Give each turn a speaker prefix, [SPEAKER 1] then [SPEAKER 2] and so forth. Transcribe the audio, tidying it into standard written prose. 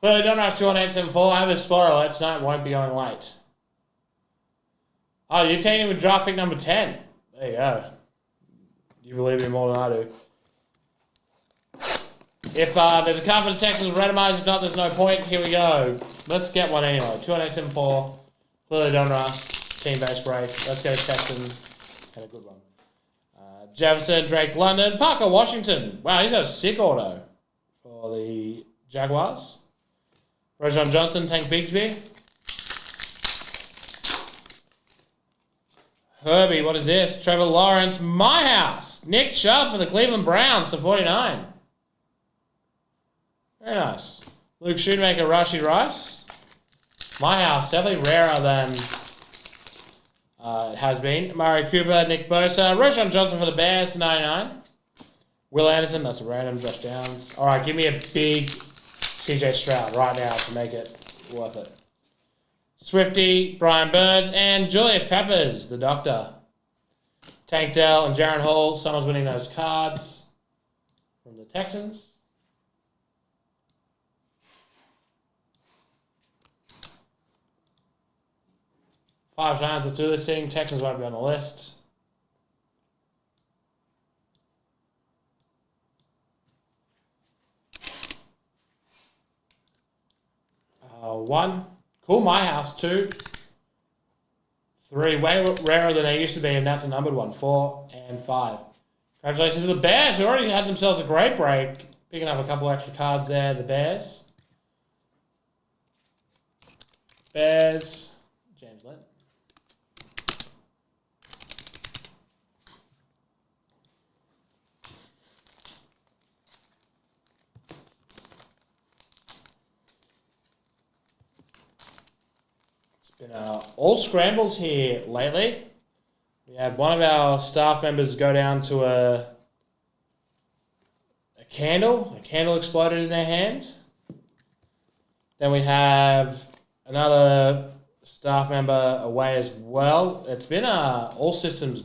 [SPEAKER 1] Clearly, Donruss 21874. I have a spoiler alert tonight. Won't be going late. Oh, you're taking him with draft pick number 10. There you go. You believe me more than I do. If there's a card for the Texans randomized, if not, there's no point. Here we go. Let's get one anyway. 21874. Clearly Donruss. Team-based break. Let's go Texans. And a good one. Jefferson, Drake, London, Parker, Washington. Wow, he's got a sick auto for the Jaguars. Rojan Johnson, Tank Bigsby. Herbie, what is this? Trevor Lawrence, my house. Nick Chubb for the Cleveland Browns to 49. Very nice. Luke Shoemaker, Rashid Rice. My house, definitely rarer than it has been. Murray Cooper, Nick Bosa. Rojan Johnson for the Bears to 99. Will Anderson, that's a random. Josh Downs. All right, give me a big CJ Stroud right now to make it worth it. Swifty, Brian Burns, and Julius Peppers, the Doctor. Tank Dell and Jaron Hall. Someone's winning those cards from the Texans. Five times, let's do this thing. Texans won't be on the list. One. Cool, my house. 2. 3. Way rarer than they used to be, and that's a numbered one. 4 and 5. Congratulations to the Bears, who already had themselves a great break. Picking up a couple extra cards there, the Bears. Bears. James Lent. Been all scrambles here lately. We had one of our staff members go down to a candle. A candle exploded in their hand. Then we have another staff member away as well. It's been all systems